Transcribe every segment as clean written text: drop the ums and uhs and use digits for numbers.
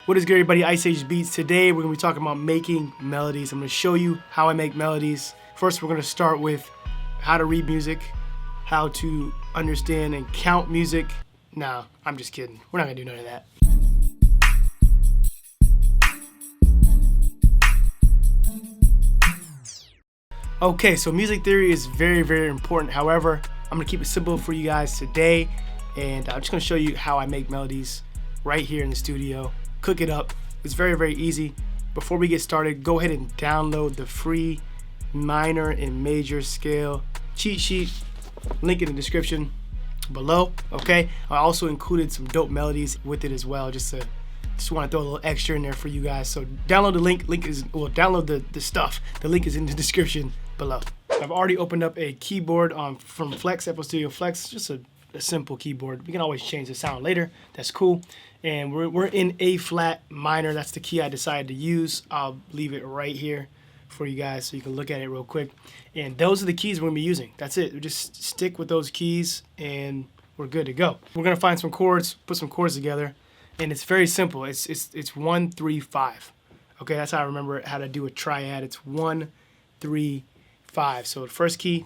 What is good, everybody? Ice Age Beats. Today we're going to be talking about making melodies. I'm going to show you how I make melodies. First, we're going to start with how to read music, how to understand and count music. Nah, I'm just kidding. We're not going to do none of that. Okay, so music theory is very, very important. However, I'm going to keep it simple for you guys today, and I'm just going to show you how I make melodies right here in the studio. Cook it up. It's very, very easy. Before we get started, go ahead and download the free minor and major scale cheat sheet. Link in the description below. Okay, I also included some dope melodies with it as well, just want to throw a little extra in there for you guys. So download the link. Download the stuff. The link is in the description below. I've already opened up a keyboard from FL Studio Flex. Just a simple keyboard. We can always change the sound later. That's cool. And we're in A flat minor. That's the key I decided to use. I'll leave it right here for you guys so you can look at it real quick. And those are the keys we're gonna be using. That's it. We just stick with those keys and we're good to go. We're gonna find some chords, put some chords together, and it's very simple. It's 1, 3, 5. Okay, that's how I remember how to do a triad. It's 1, 3, 5. So the first key,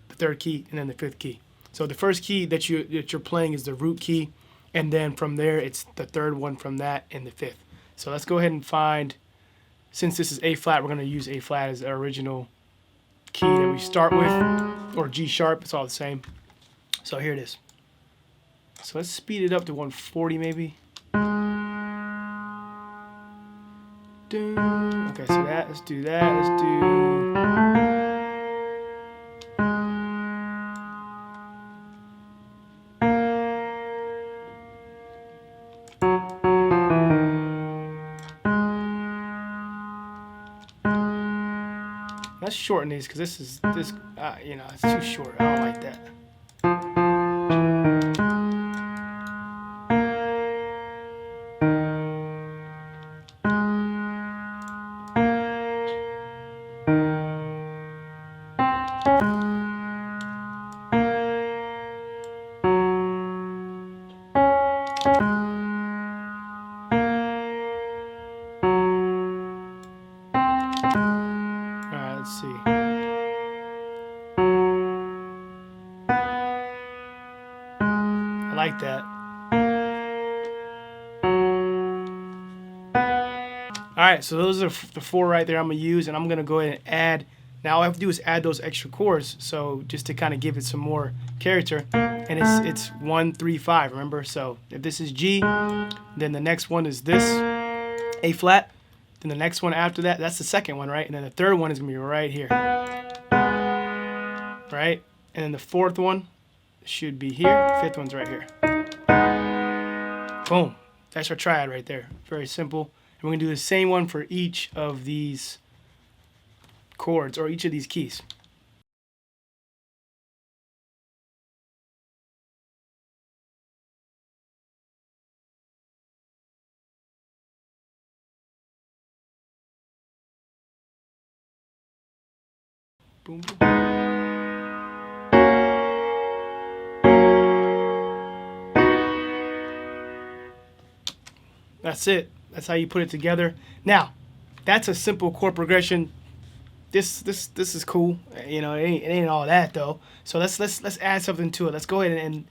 the third key, and then the fifth key. So the first key that you're playing is the root key, and then from there it's the third one from that and the fifth. So let's go ahead and find, since this is A flat, we're going to use A flat as the original key that we start with, or G sharp, it's all the same. So here it is. So let's speed it up to 140 maybe. Okay, so let's do that, let's do... Let's shorten these because it's too short. I don't like that. Let's see. I like that. Alright, so those are the 4 right there I'm going to use, and I'm going to go ahead and add. Now all I have to do is add those extra chords, so just to kind of give it some more character. And it's 1, 3, 5, remember? So if this is G, then the next one is this, A flat. Then the next one after that, that's the second one, right? And then the third one is going to be right here. Right? And then the fourth one should be here. Fifth one's right here. Boom. That's our triad right there. Very simple. And we're going to do the same one for each of these chords, or each of these keys. Boom, boom. That's it. That's how you put it together. Now, that's a simple chord progression. This is cool. You know, it ain't all that though. So let's add something to it. Let's go ahead and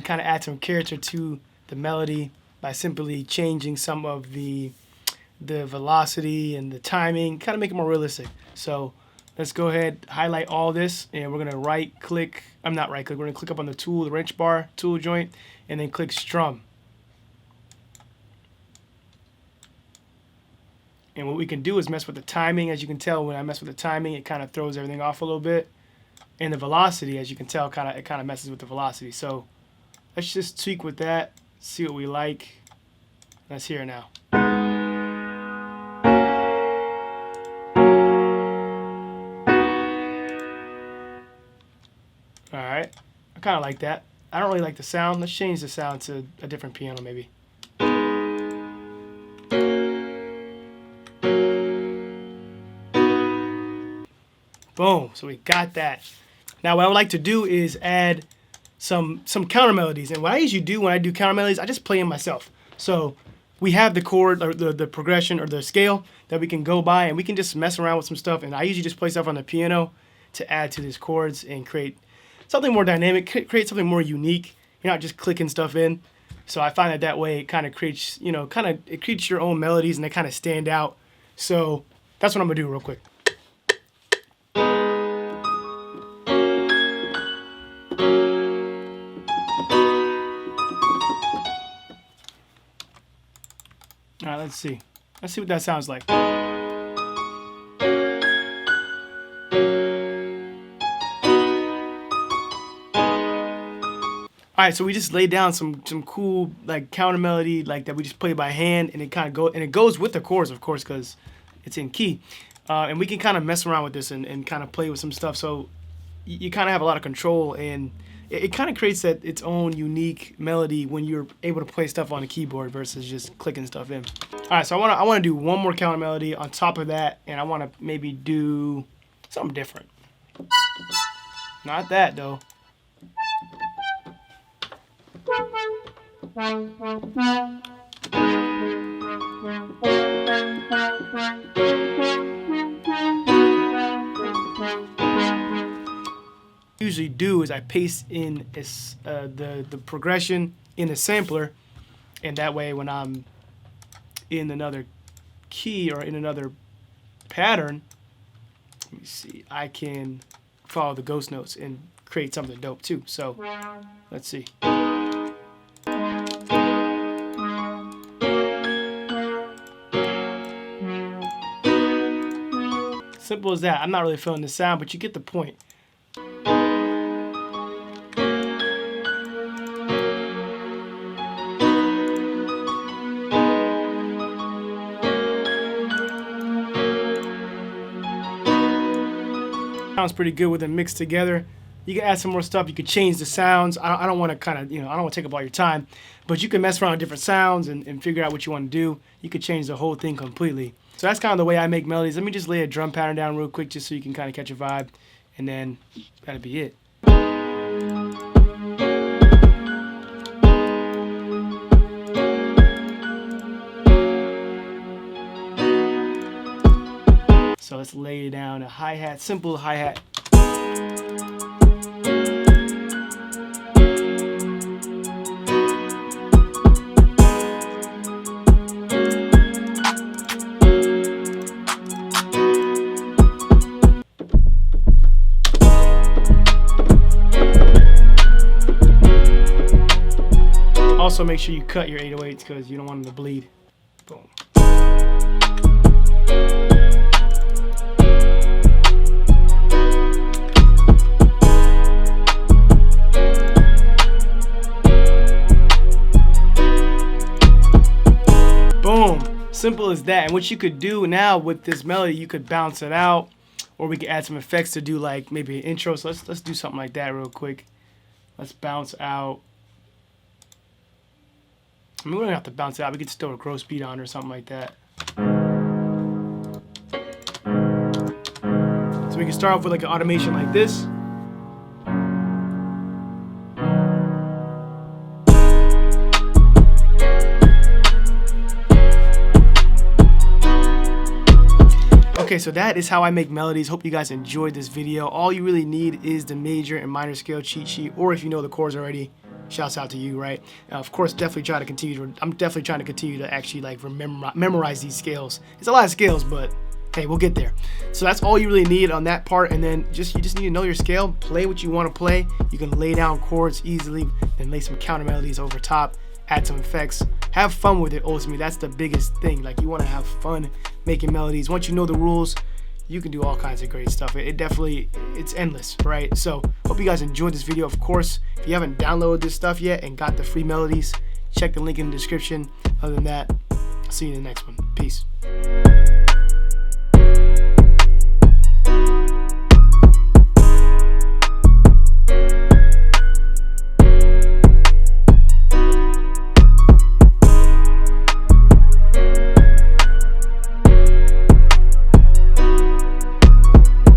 kind of add some character to the melody by simply changing some of the velocity and the timing, kind of make it more realistic. So let's go ahead, highlight all this, and we're going to right-click. I'm not right-click. We're going to click up on the tool, the wrench bar tool joint, and then click strum. And what we can do is mess with the timing. As you can tell, when I mess with the timing, it kind of throws everything off a little bit. And the velocity, as you can tell, it kind of messes with the velocity. So let's just tweak with that, see what we like. Let's hear it now. Alright, I kind of like that. I don't really like the sound. Let's change the sound to a different piano maybe. Boom, so we got that. Now what I would like to do is add some counter melodies. And what I usually do when I do counter melodies, I just play them myself. So we have the chord or the progression or the scale that we can go by, and we can just mess around with some stuff. And I usually just play stuff on the piano to add to these chords and create something more dynamic, create something more unique. You're not just clicking stuff in. So I find that way it kind of creates, it creates your own melodies, and they kind of stand out. So that's what I'm gonna do real quick. All right, let's see. Let's see what that sounds like. All right, so we just laid down some cool like counter melody like that we just play by hand, and it goes with the chords, of course, because it's in key, and we can kind of mess around with this and kind of play with some stuff. So you kind of have a lot of control, and it kind of creates its own unique melody when you're able to play stuff on the keyboard versus just clicking stuff in. All right, so I want to do one more counter melody on top of that, and I want to maybe do something different. Not that though. Usually do is I paste in the progression in the sampler, and that way when I'm in another key or in another pattern, let me see, I can follow the ghost notes and create something dope too. So let's see. Simple as that. I'm not really feeling the sound, but you get the point. Sounds pretty good with them mixed together. You can add some more stuff. You can change the sounds. I don't want to I don't want to take up all your time, but you can mess around with different sounds and figure out what you want to do. You could change the whole thing completely. So that's kind of the way I make melodies. Let me just lay a drum pattern down real quick just so you can kind of catch a vibe, and then that'll be it. So let's lay down a hi-hat, simple hi-hat. Also make sure you cut your 808s because you don't want them to bleed. Boom. Boom. Simple as that. And what you could do now with this melody, you could bounce it out, or we could add some effects to do like maybe an intro. So let's do something like that real quick. Let's bounce out. I mean, we don't have to bounce it out. We could still a gross beat on or something like that. So we can start off with like an automation like this. Okay, so that is how I make melodies. Hope you guys enjoyed this video. All you really need is the major and minor scale cheat sheet, or if you know the chords already, shouts out to you, right? Of course, definitely try to continue. I'm definitely trying to continue to actually like memorize these scales. It's a lot of scales, but hey, we'll get there. So that's all you really need on that part, and then you just need to know your scale. Play what you want to play. You can lay down chords easily, then lay some counter melodies over top. Add some effects. Have fun with it. Ultimately, that's the biggest thing. Like, you want to have fun making melodies. Once you know the rules, you can do all kinds of great stuff. It's endless, right? So hope you guys enjoyed this video. Of course, if you haven't downloaded this stuff yet and got the free melodies, check the link in the description. Other than that, I'll see you in the next one. Peace.